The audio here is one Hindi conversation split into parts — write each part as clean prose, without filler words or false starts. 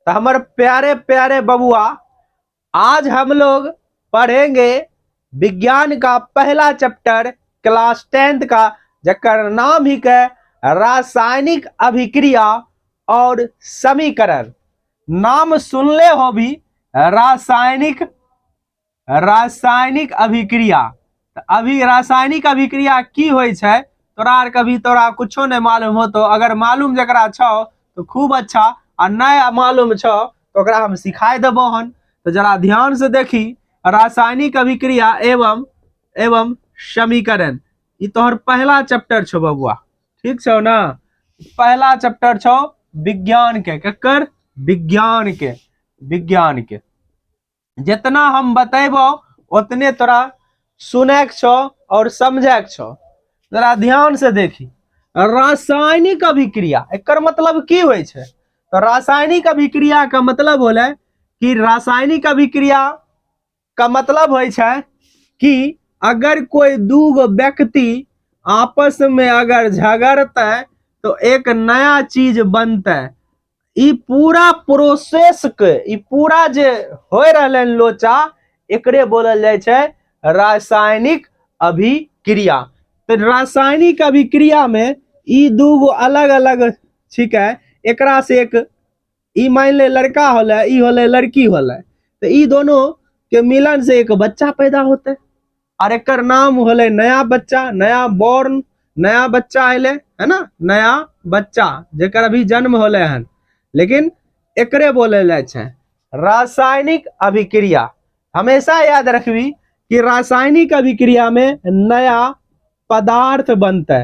तो हमारे प्यारे प्यारे बबुआ, आज हम लोग पढ़ेंगे विज्ञान का पहला चैप्टर क्लास 10th का, जकर नाम ही है रासायनिक अभिक्रिया और समीकरण। नाम सुनले हो भी, रासायनिक रासायनिक अभिक्रिया। अभी रासायनिक अभिक्रिया की होय छै तोरा आर कभी तोरा कुछो नहीं मालूम हो तो अगर मालूम जकरा छो तो खूब अच्छा, आ नहीं मालूम छो तो ओकरा हम सिखाई देबो हन। तो जरा ध्यान से देखी, रासायनिक अभिक्रिया एवं एवं समीकरण, ये तोहर पहला चैप्टर छो बबुआ, ठीक छो ना। पहला चैप्टर छो विज्ञान के, केकर विज्ञान के जितना हम बतेबो उतने तोरा सुने के छो और समझे के छो। जरा ध्यान से देखी, रासायनिक अभिक्रिया एकर मतलब की होय छै। तो रासायनिक अभिक्रिया का मतलब होले कि रासायनिक अभिक्रिया का मतलब होय छै कि अगर कोई दूगो व्यक्ति आपस में अगर झगड़ते तो एक नया चीज बनते। ई पूरा प्रोसेस के, ई पूरा जे होय रहले लोचा, एकरे बोलल जाय छै रासायनिक अभिक्रिया। तो रासायनिक अभिक्रिया में ई दूगो अलग अलग छिके, एकरा से एक ई मान ले लड़का होले, ई होले लड़की होले, तो ई दोनों के मिलन से एक बच्चा पैदा होते और एकर नाम होले नया बच्चा, नया बॉर्न, नया बच्चा आइले है ना, नया बच्चा जेकर अभी जन्म होले हन। लेकिन एकरे बोले जाय छै रासायनिक अभिक्रिया। हमेशा याद रखबी कि रासायनिक अभिक्रिया में नया पदार्थ बनते।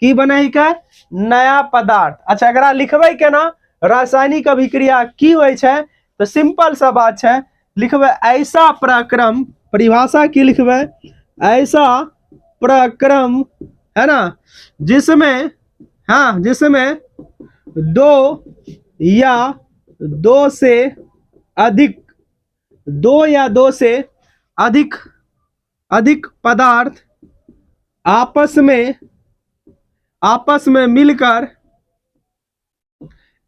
की बने के? नया पदार्थ। अच्छा, एकरा लिखबै केना रासायनिक अभिक्रिया की होय छै? तो सिंपल सा बात है, लिखबै ऐसा प्रक्रम, परिभाषा की लिखबै? ऐसा प्रक्रम है ना जिसमें, हाँ, जिसमें दो या दो से अधिक, दो या दो से अधिक पदार्थ आपस में मिलकर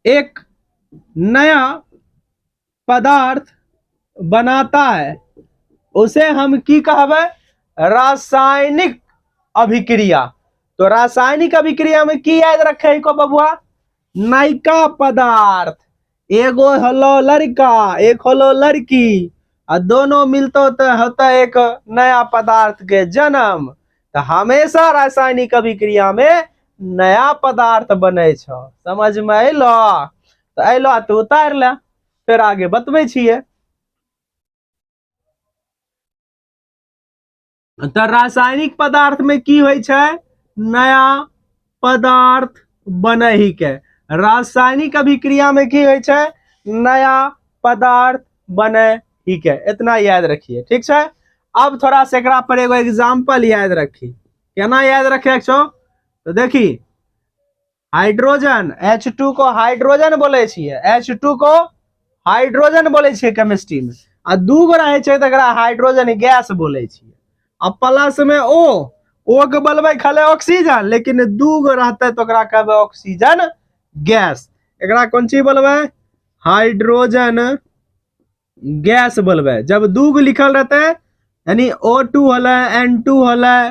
एक नया पदार्थ बनाता है, उसे हम की कहबे? रासायनिक अभिक्रिया। तो रासायनिक अभिक्रिया में की याद रखे को बबुआ? नयका पदार्थ, एगो हलो लड़का, एक हलो लड़की, और दोनों मिलतो तो होता एक नया पदार्थ के जन्म। तो हमेशा रासायनिक अभिक्रिया में नया पदार्थ बने छो। समझ में अलो? तो अलो तो उतार ले, फिर आगे बतबै छियै। तो रासायनिक पदार्थ में की होय छै? नया पदार्थ बने ही के। रासायनिक अभिक्रिया में की होय छै? नया पदार्थ बने ही के। इतना याद रखिए, ठीक है। अब थोड़ा सा एकरा पर एगो एग्जांपल याद रखी। केना याद रखे छो? तो देखी, हाइड्रोजन H2 को हाइड्रोजन बोले छिए, H2 को हाइड्रोजन बोले छिए केमिस्ट्री में। आ दूगो रहे छै त एकरा हाइड्रोजन गैस बोले छिए। अब प्लस में O के बोलबे खाली ऑक्सीजन, लेकिन दूगो रहते तो एकरा कहबे ऑक्सीजन गैस। एकरा कौन चीज बोलबे? हाइड्रोजन गैस बोलबे। जब दूगो लिखल रहते यानी O2 होले, N2 होले,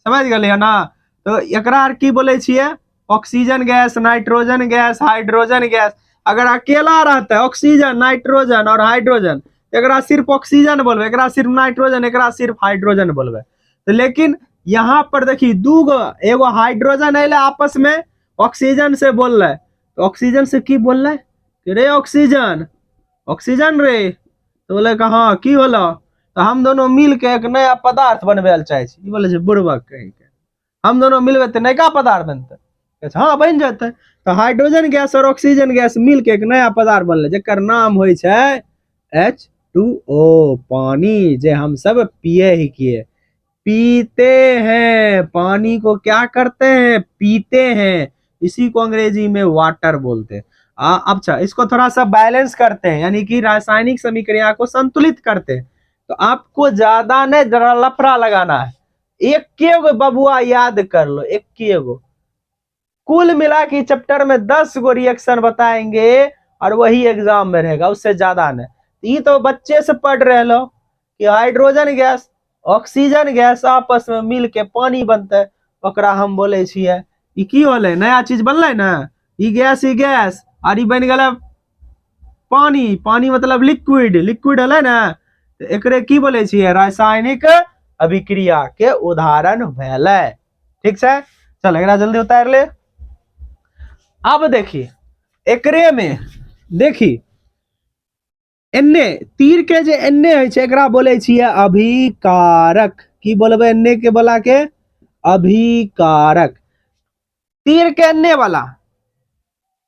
समझ गए ना। तो एकरा आर की बोले छिए? Oxygen gas, nitrogen gas, hydrogen gas. अगर अकेला रहता है ऑक्सीजन, नाइट्रोजन और हाइड्रोजन, एकरा सिर्फ ऑक्सीजन बोलबे, एकरा सिर्फ नाइट्रोजन, एकरा सिर्फ हाइड्रोजन बोलबे। तो लेकिन यहाँ पर देखी दूगो, एगो हाइड्रोजन अले आपस में ऑक्सीजन से बोल रहे, तो ऑक्सीजन से की बोल रहे? रे ऑक्सीजन, ऑक्सीजन रे। तो बोले हाँ की होला? तो हम दोनों मिल के एक नया पदार्थ बनबे चाहे छी। बोले बुड़बक कहीं के, हम दोनों मिलबे तो नया पदार्थ बनते। हाँ बन जाते। तो हाइड्रोजन गैस और ऑक्सीजन गैस मिलके एक नया पदार्थ बनले, जेकर नाम होय छै H2O, पानी, जे हम सब पिए ही किए, पीते हैं। पानी को क्या करते हैं? पीते हैं। इसी को अंग्रेजी में वाटर बोलते हैं। अच्छा, इसको थोड़ा सा बैलेंस करते हैं, यानी कि रासायनिक समीकरण को संतुलित करते हैं। तो आपको ज्यादा नहीं, जरा लफड़ा लगाना है। एक के बबुआ याद कर लो, एक के गो। कुल मिला के चैप्टर में 10 गो रिएक्शन बताएंगे और वही एग्जाम में रहेगा, उससे ज्यादा नहीं। ये तो बच्चे से पढ़ रहे लो कि हाइड्रोजन गैस ऑक्सीजन गैस आपस में मिल के पानी बनते, ओकरा हम बोले छिए ई की होले, नया चीज बनले ना, ई गैस और ई बन गेलै पानी, पानी मतलब लिक्विड, लिक्विड हलै ना, तो एकरे की बोले छिए, रासायनिक अभिक्रिया के उदाहरण भेलै। ठीक है, चल एकरा जल्दी उतार ले। अब देखी एकरे में देखी एन्ने तीर के जे एन्ने है छै एकरा बोले छिए अभिकारक। की बोलबे एन्ने के बोला के अभिकारक। तीर के एन्ने वाला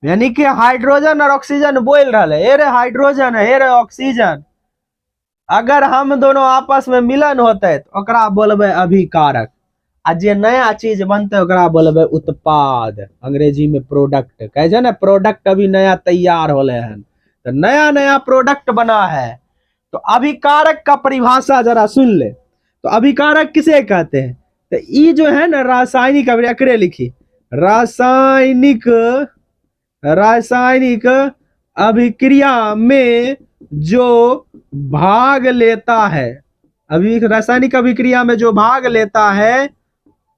यानी कि हाइड्रोजन और ऑक्सीजन बोल रहा है, रे हाइड्रोजन है रे ऑक्सीजन, अगर हम दोनों आपस में मिलन होते तो ओकरा बोलबे अभिकारक। आ जे नया चीज बनते ओकरा बोलबे उत्पाद, अंग्रेजी में प्रोडक्ट कहे छै ना, प्रोडक्ट अभी नया तैयार होले हन, तो नया नया प्रोडक्ट बना है। तो अभिकारक का परिभाषा जरा सुन ले, तो अभिकारक किसे कहते हैं, तो ये जो है ना रासायनिक, अभिक्रिया लिखी रासायनिक, रासायनिक अभिक्रिया में जो भाग लेता है, अभी रासायनिक अभिक्रिया में जो भाग लेता है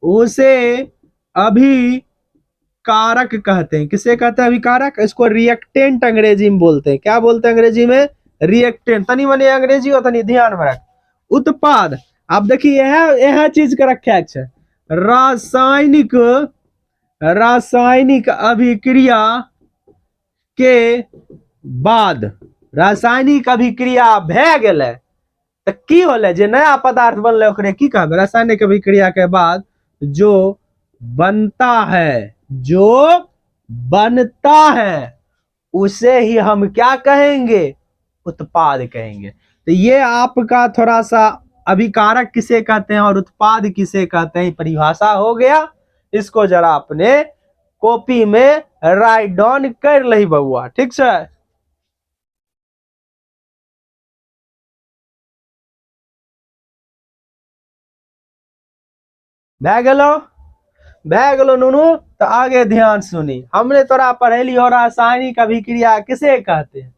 उसे अभिकारक कहते हैं। किसे कहते हैं अभिकारक, इसको रिएक्टेंट अंग्रेजी में बोलते हैं। क्या बोलते हैं अंग्रेजी में, रिएक्टेंट। तनी मनी अंग्रेजी हो तनी ध्यान में रख। उत्पाद, आप देखिए यह चीज का रखा है रासायनिक, रासायनिक अभिक्रिया के बाद, रासायनिक अभिक्रिया भे गेले तो की होले, जे नया पदार्थ बनले ओकरे की कहबे, रासायनिक अभिक्रिया के बाद जो बनता है, जो बनता है उसे ही हम क्या कहेंगे, उत्पाद कहेंगे। तो ये आपका थोड़ा सा अभिकारक किसे कहते हैं और उत्पाद किसे कहते हैं परिभाषा हो गया। इसको जरा अपने कॉपी में राइट डाउन कर लही बउआ, ठीक है। भै गेलो नुनू, तो आगे ध्यान सुनी। हमने तोरा पढ़ेली हो रासायनिक अभिक्रिया किसे कहते हैं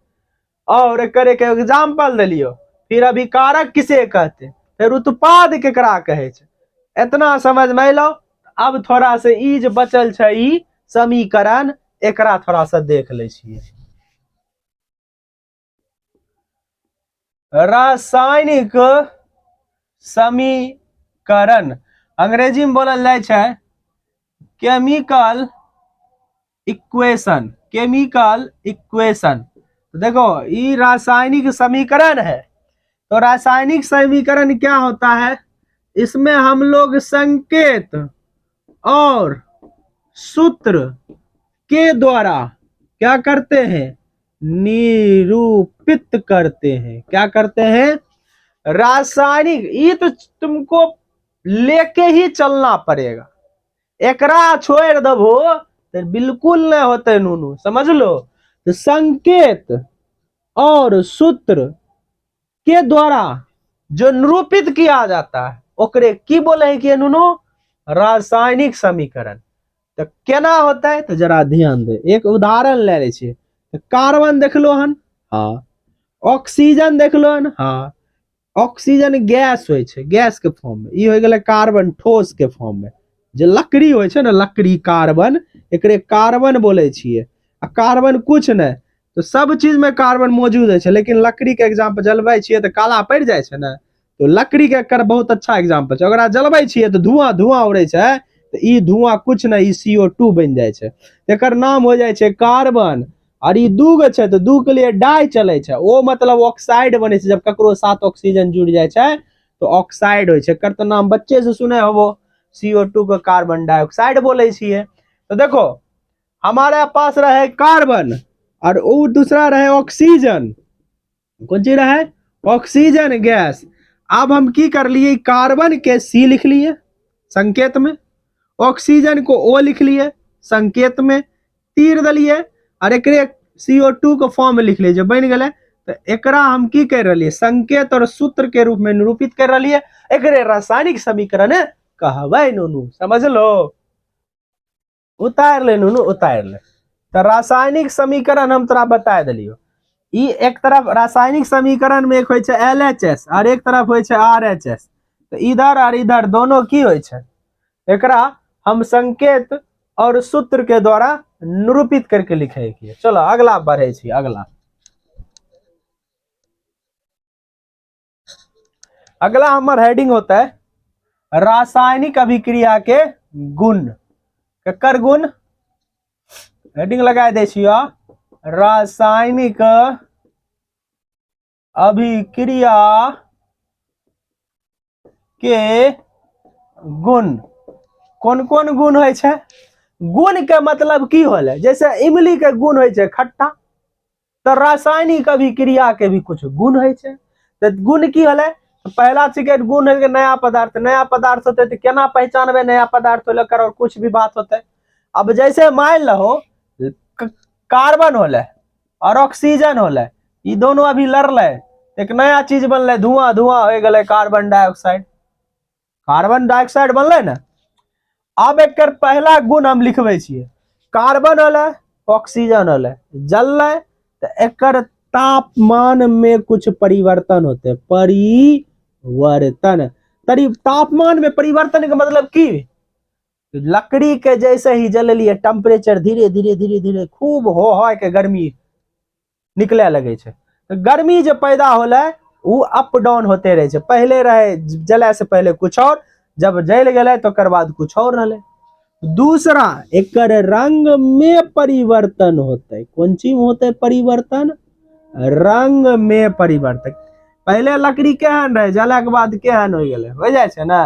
और करे के एग्जाम्पल दिलियो, फिर अभिकारक किसे कहते हैं, फिर उत्पाद केकरा कहे छै, इतना समझ में लो। अब थोड़ा से ई जे बचल छै ई समीकरण, एकरा थोड़ा सा देख ले छिए। रासायनिक समीकरण अंग्रेजी में बोलल जाय छै केमिकल इक्वेशन, केमिकल इक्वेशन। तो देखो ये रासायनिक समीकरण है, तो रासायनिक समीकरण क्या होता है, इसमें हम लोग संकेत और सूत्र के द्वारा क्या करते हैं, निरूपित करते हैं। क्या करते हैं, रासायनिक, ये तो तुमको लेके ही चलना पड़ेगा, एकरा छोड़ दबो तो बिल्कुल नहीं होते नूनू, समझ लो। तो संकेत और सूत्र के द्वारा जो निरूपित किया जाता है ओकरे की बोले हैं कि नूनू, रासायनिक समीकरण। तो केना होता है, तो जरा ध्यान दे, एक उदाहरण ले ले छिए। तो कार्बन देख लो हन, हाँ, ऑक्सीजन देख लो हन, हाँ, ऑक्सीजन गैस होय छै, गैस के फॉर्म में, ई हो गेलै कार्बन ठोस के फॉर्म में। जे लकड़ी होय छै ना, लकड़ी कार्बन, एकरे कार्बन बोले छिए। आ कार्बन कुछ नहीं, तो सब चीज में कार्बन मौजूद है, लेकिन लकड़ी के एग्जाम्पल जलबै छिए तो काला पड़ जाए छै ना, तो लकड़ी के एकर बहुत अच्छा एग्जाम्पल छै। अगर जलबै छिए तो धुआं धुआं उड़े छै, तो ई धुआं कुछ नहीं, ई CO2 बन जाए छै, एकर नाम हो जाए छै कार्बन। और ये दू गो छै, तो दू के लिए डाई चले छै, ओ मतलब ऑक्साइड बने छै, जब ककरो साथ ऑक्सीजन जुड़ जाए छै तो ऑक्साइड होय छै। एकर तो नाम बच्चे से सुने होबो, CO2 को कार्बन डाइऑक्साइड बोले छिए। तो देखो हमारे पास रहे कार्बन और वो दूसरा रहे ऑक्सीजन, कौन चीज रहे, ऑक्सीजन गैस। अब हम की कर लिए, कार्बन के C लिख लिए संकेत में, ऑक्सीजन को O लिख लिए संकेत में, तीर दलिए और एक CO2 को फॉर्म में लिख लीजिए, बन गए। तो एकरा हम की कर रही, संकेत और सूत्र के रूप में निरूपित कर रही है, एक रासायनिक समीकरण कहबै नूनू, समझ लो। उतार ले नूनू, उतार ले। तो रासायनिक समीकरण हम तोरा बता दिलियो। ई एक तरफ रासायनिक समीकरण में एक होय छै LHS और एक तरफ होय छै RHS। तो इधर और इधर दोनों की होय छै, एकरा हम संकेत और सूत्र के द्वारा निरूपित करके लिखे छियै। चलो अगला बढ़े छी। अगला हमार हेडिंग होता है रासायनिक अभिक्रिया के गुण। केकर गुण? हेडिंग लगा दे छियै रासायनिक अभिक्रिया के गुण। कौन कौन गुण होय छै? गुण के मतलब की होले? जैसे इमली के गुण होय छै खट्टा, तो रासायनिक अभिक्रिया के भी कुछ गुण होय छै। तो गुण की होले? पहला छिके गुण है नया पदार्थ। नया पदार्थ होते तो केना पहचानबे नया पदार्थ होले कर, और कुछ भी बात होते। अब जैसे मान लो कार्बन होले और ऑक्सीजन होले, ये दोनों अभी लड़ले, एक नया चीज बनले, धुआं धुआं हो गए कार्बन डाइऑक्साइड। कार्बन डाइऑक्साइड बनले ना। अब एक पहला गुण हम लिखबे छियै, कार्बन होले ऑक्सीजन होले, जलले तो एकर तापमान में कुछ परिवर्तन होते। परिवर्तन तापमान में परिवर्तन का मतलब की? लकड़ी के जैसे ही जललिए टेम्परेचर धीरे धीरे धीरे धीरे खूब हो के गर्मी निकले लगे छै। तो गर्मी जो पैदा होले वो अप डाउन होते रहे छै। पहले रहे जले से पहले कुछ और, जब जल गए तो कर बाद कुछ और रहले। दूसरा एकर रंग में परिवर्तन होते। कौन चीज होते परिवर्तन? रंग में परिवर्तन। पहले लकड़ी केहन रहे, जला के बाद केहन हो गए, हो जाए छै ना,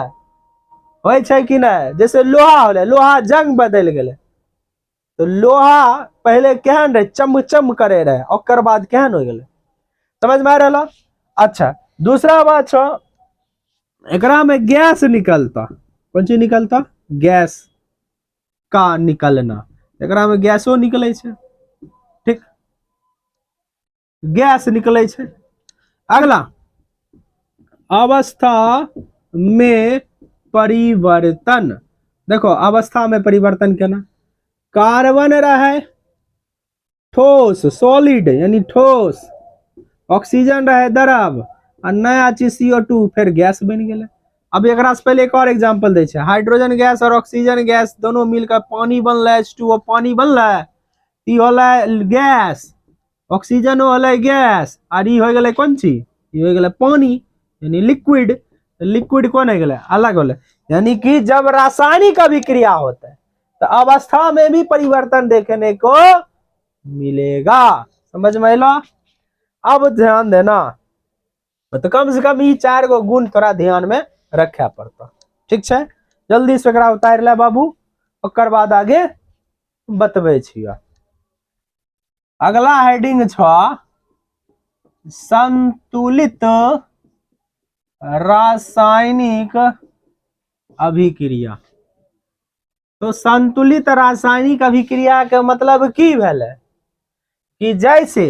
होय छै कि नहीं? जैसे लोहा होले, लोहा जंग बदल गए तो लोहा पहले केहन रहे, चम चम करे रहे, और बाद केहन हो गए। समझ में आ रहा? अच्छा दूसरा बात छो, एकरा में गैस निकलता। कौन चीज निकलता? गैस का निकलना। एकरा में गैसो निकले छै, ठीक, गैस निकले छै। अगला अवस्था में परिवर्तन। देखो अवस्था में परिवर्तन केना? कार्बन रहे ठोस सॉलिड यानी ठोस, ऑक्सीजन रहे द्रव, और नया चीज CO2 फिर गैस बन गए। अब एक से पहले एक और एग्जांपल दे छै, हाइड्रोजन गैस और ऑक्सीजन गैस दोनों मिलकर पानी बनल, H2O पानी बनल, ई होले गैस, ऑक्सीजन होले गैस, और ई हो गए कौन चीज? ई हो गए पानी यानी लिक्विड। लिक्विड कौन हो गए? अलग होले। यानी कि जब रासायनिक अभिक्रिया होता है तो अवस्था में भी परिवर्तन देखने को मिलेगा। समझ में आइलो? अब ध्यान देना, तो कम से कम ये 4 गो गुण थोड़ा ध्यान में रखे पड़ता। ठीक है, जल्दी से एकरा उतार ले बाबू, ओकर बाद आगे बतबे छियै। अगला हेडिंग छ संतुलित रासायनिक अभिक्रिया। तो संतुलित रासायनिक अभिक्रिया के मतलब की भेले? कि जैसे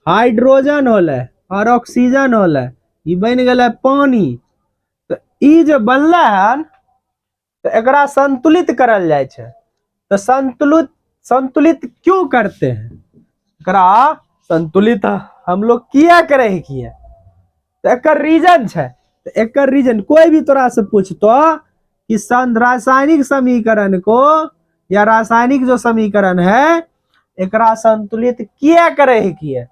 हाइड्रोजन होले और ऑक्सीजन होले, ये बन गए पानी, तो ई जो बनले है तो एकरा संतुलित करल जाए छै। तो संतुलित क्यों करते हैं? एकरा संतुलित हम लोग किया करे किए, तो एकर रीजन छै। तो एकर रीजन कोई भी तोरा से पूछतो कि रासायनिक समीकरण को या रासायनिक जो समीकरण है एकरा संतुलित किया करे किए,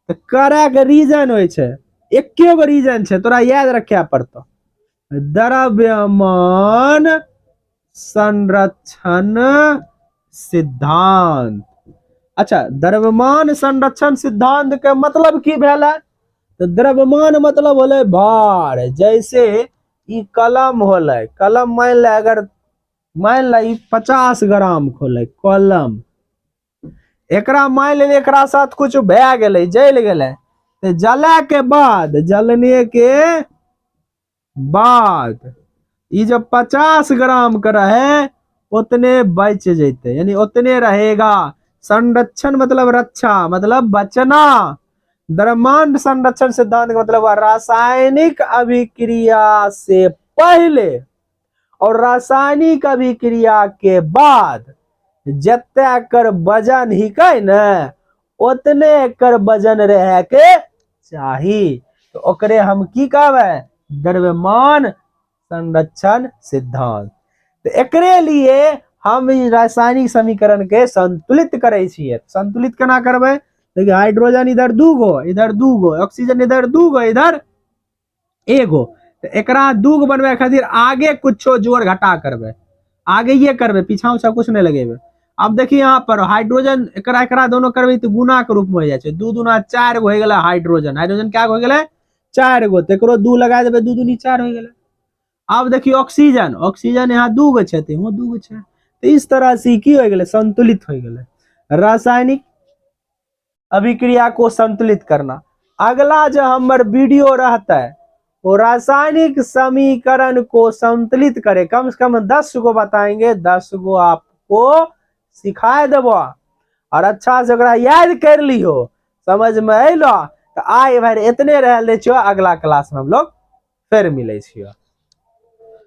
तो करे के रीजन होय छै, एके गो रीजन छै, तोरा याद रखे पड़तो, द्रव्यमान संरक्षण सिद्धांत। अच्छा, द्रव्यमान संरक्षण सिद्धांत के मतलब की भेला? तो द्रव्यमान मतलब होले भार। जैसे ई कलम होले, कलम मान ले, अगर मान ले 50 ग्राम खोले कलम, एकरा मान ले एकरा साथ कुछ भै गेले, जल गेले, तो जला के बाद, जलने के बाद ये जो 50 ग्राम का रहे उतने बच जैते, यानी उतने रहेगा। संरक्षण मतलब रक्षा, मतलब बचना। द्रव्यमान संरक्षण सिद्धांत का मतलब रासायनिक अभिक्रिया से पहले और रासायनिक अभिक्रिया के बाद जते एकर वजन हिकै ने उतने एकर वजन रहे के चाही। तो ओकरे हम की कहबै, द्रव्यमान संरक्षण सिद्धांत। तो एकरे लिए हम रासायनिक समीकरण के संतुलित करे छिए। संतुलित केना करबै, देखिए हाइड्रोजन इधर 2 गो, इधर 2 गो, ऑक्सीजन इधर 2 गो, इधर 1 गो। तो एकरा 2 गो बनवे खातिर आगे कुछो जोड़ घटा करबै, आगे ये करबै, पीछा उछा कुछ नहीं लगेबै। अब देखिए यहाँ पर हाइड्रोजन एकरा दोनों करबै तो गुना के रूप में हो जाए, 2 दूना 4 गो हो गेलै हाइड्रोजन। हाइड्रोजन क्या हो गेलै 4 गो, तो एकरो 2 लगा देबै, 2 दूनी 4 हो गेलै। अब देखिए ऑक्सीजन, ऑक्सीजन यहाँ 2 गो छै, यहाँ 2 गो छै। तो इस तरह से की हो गेलै, संतुलित हो गेलै। रासायनिक अभिक्रिया को संतुलित करना। अगला जो हमार वीडियो रहता है वो रासायनिक समीकरण को संतुलित करे, कम से कम 10 गो बताएंगे, 10 गो आपको सिखाए देबो और अच्छा से ओकरा याद कर लियो, समझ में अलो। तो आइ भाई इतने रह ले, अगला क्लास में हम लोग फिर मिले छियो।